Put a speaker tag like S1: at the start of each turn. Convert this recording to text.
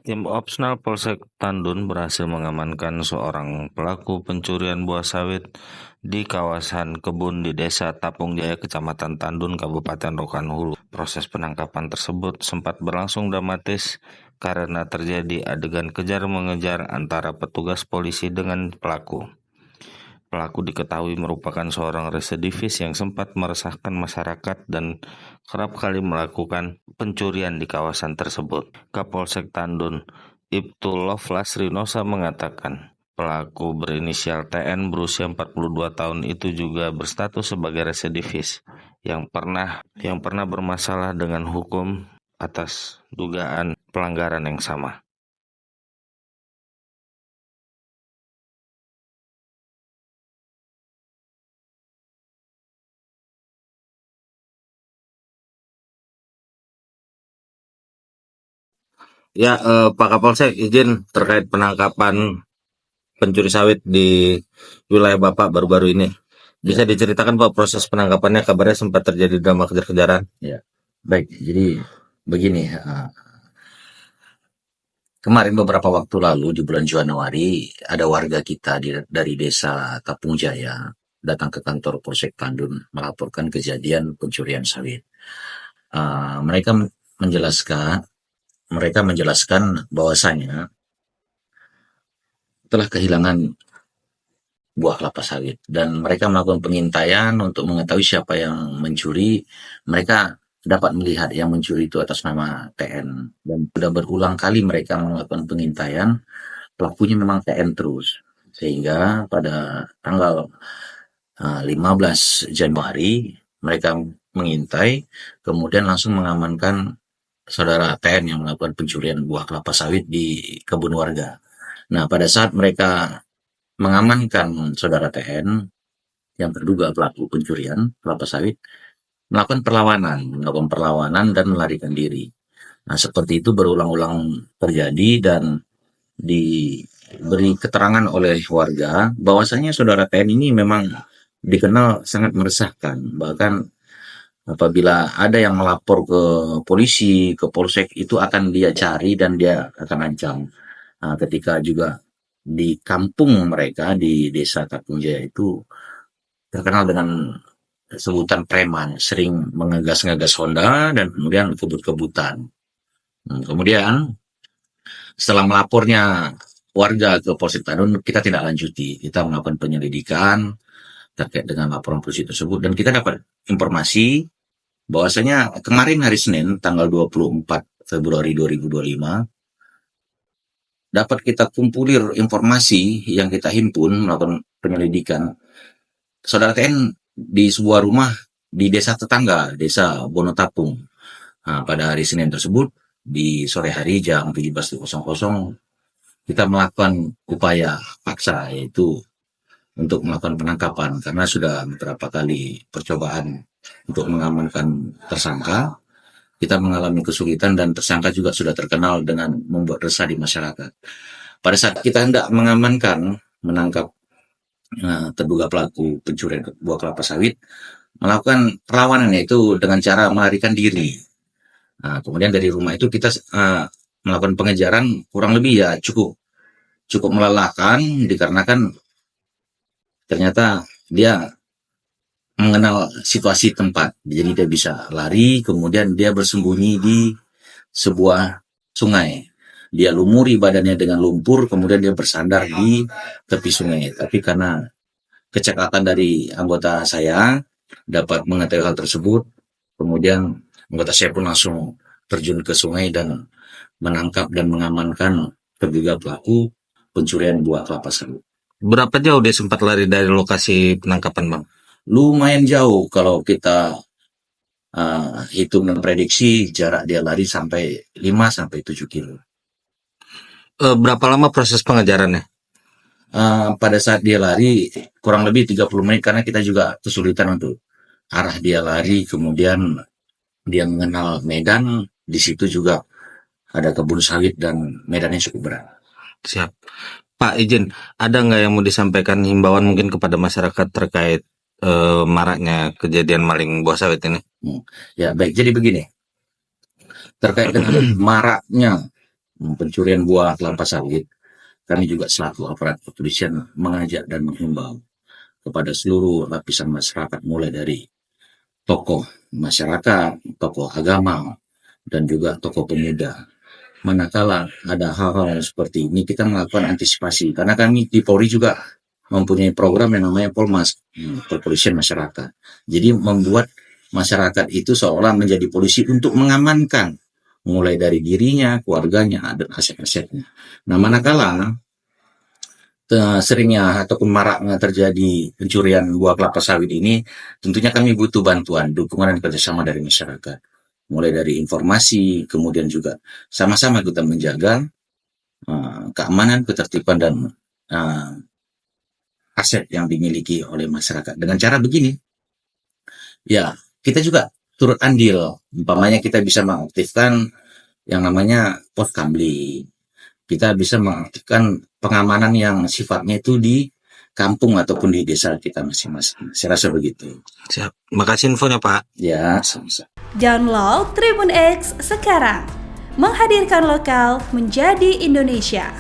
S1: Tim Opsnal Polsek Tandun berhasil mengamankan seorang pelaku pencurian buah sawit di kawasan kebun di Desa Tapung Jaya, Kecamatan Tandun, Kabupaten Rokan Hulu. Proses penangkapan tersebut sempat berlangsung dramatis karena terjadi adegan kejar-mengejar antara petugas polisi dengan pelaku. Pelaku diketahui merupakan seorang residivis yang sempat meresahkan masyarakat dan kerap kali melakukan pencurian di kawasan tersebut. Kapolsek Tandun, Ibtu Lovlas Rinosa mengatakan, pelaku berinisial TN berusia 42 tahun itu juga berstatus sebagai residivis yang pernah bermasalah dengan hukum atas dugaan pelanggaran yang sama. Ya, Pak Kapolsek, izin terkait penangkapan pencuri sawit di wilayah Bapak baru-baru ini. Bisa diceritakan Pak proses penangkapannya, kabarnya sempat terjadi drama kejar-kejaran.
S2: Ya, baik. Jadi begini, kemarin beberapa waktu lalu di bulan Januari ada warga kita dari desa Tapung Jaya datang ke kantor Polsek Tandun melaporkan kejadian pencurian sawit. Mereka menjelaskan bahwasanya telah kehilangan buah kelapa sawit dan mereka melakukan pengintaian untuk mengetahui siapa yang mencuri. Mereka dapat melihat yang mencuri itu atas nama TN dan sudah berulang kali mereka melakukan pengintaian, pelakunya memang TN terus, sehingga pada tanggal 15 Januari mereka mengintai, kemudian langsung mengamankan saudara TN yang melakukan pencurian buah kelapa sawit di kebun warga. Nah, pada saat mereka mengamankan saudara TN yang terduga pelaku pencurian kelapa sawit, melakukan perlawanan dan melarikan diri. Nah, seperti itu berulang-ulang terjadi dan diberi keterangan oleh warga bahwasanya saudara TN ini memang dikenal sangat meresahkan. Bahkan apabila ada yang melapor ke polisi, ke polsek, itu akan dia cari dan dia akan ancam. Nah, ketika juga di kampung mereka di desa Tapung Jaya itu terkenal dengan sebutan preman, sering mengegas-ngegas Honda dan kemudian kebut-kebutan. Kemudian setelah melapornya warga ke Polsek Tandun, kita tidak lanjuti. Kita melakukan penyelidikan terkait dengan laporan polisi tersebut dan kita dapat informasi bahwasanya kemarin hari Senin tanggal 24 Februari 2025 dapat kita kumpulir informasi yang kita himpun melakukan penyelidikan. Saudara TN di sebuah rumah di desa tetangga, desa Bonotapung. Nah, pada hari Senin tersebut, di sore hari jam 17.00, kita melakukan upaya paksa, yaitu untuk melakukan penangkapan, karena sudah beberapa kali percobaan untuk mengamankan tersangka. Kita mengalami kesulitan dan tersangka juga sudah terkenal dengan membuat resah di masyarakat. Pada saat kita hendak menangkap terduga pelaku pencurian buah kelapa sawit, melakukan perlawanan yaitu dengan cara melarikan diri. Nah, kemudian dari rumah itu kita melakukan pengejaran kurang lebih ya cukup melelahkan dikarenakan ternyata dia mengenal situasi tempat. Jadi dia bisa lari, kemudian dia bersembunyi di sebuah sungai. Dia lumuri badannya dengan lumpur, kemudian dia bersandar di tepi sungai. Tapi karena kecekatan dari anggota saya dapat mengetahui hal tersebut, kemudian anggota saya pun langsung terjun ke sungai dan menangkap dan mengamankan terduga pelaku pencurian buah kelapa sawit.
S1: Berapa jauh dia sempat lari dari lokasi penangkapan, Bang?
S2: Lumayan jauh kalau kita hitung dan prediksi jarak dia lari sampai 5-7 kilo.
S1: Berapa lama proses pengejarannya?
S2: Pada saat dia lari kurang lebih 30 menit karena kita juga kesulitan untuk arah dia lari, kemudian dia mengenal medan, di situ juga ada kebun sawit dan medannya cukup berat.
S1: Siap. Pak, izin, ada nggak yang mau disampaikan himbauan mungkin kepada masyarakat terkait maraknya kejadian maling buah sawit ini?
S2: Ya, baik. Jadi begini, terkait dengan maraknya pencurian buah kelapa sawit, kami juga selaku aparat kepolisian mengajak dan menghimbau kepada seluruh lapisan masyarakat, mulai dari tokoh masyarakat, tokoh agama, dan juga tokoh pemuda. Manakala ada hal-hal seperti ini, kita melakukan antisipasi. Karena kami di Polri juga mempunyai program yang namanya Polmas, Perpolisian Masyarakat. Jadi membuat masyarakat itu seolah menjadi polisi untuk mengamankan, mulai dari dirinya, keluarganya, dan aset-asetnya. Nah, manakala seringnya ataupun maraknya terjadi pencurian buah kelapa sawit ini, tentunya kami butuh bantuan, dukungan dan kerjasama dari masyarakat. Mulai dari informasi, kemudian juga sama-sama kita menjaga keamanan, ketertiban, dan aset yang dimiliki oleh masyarakat. Dengan cara begini, ya kita juga turut andil. Umpamanya kita bisa mengaktifkan yang namanya pos kamling. Kita bisa mengaktifkan pengamanan yang sifatnya itu di kampung ataupun di desa kita masing-masing. Saya rasa begitu.
S1: Siap. Makasih infonya, Pak.
S2: Ya, sama-sama.
S3: Download Tribun X sekarang. Menghadirkan lokal menjadi Indonesia.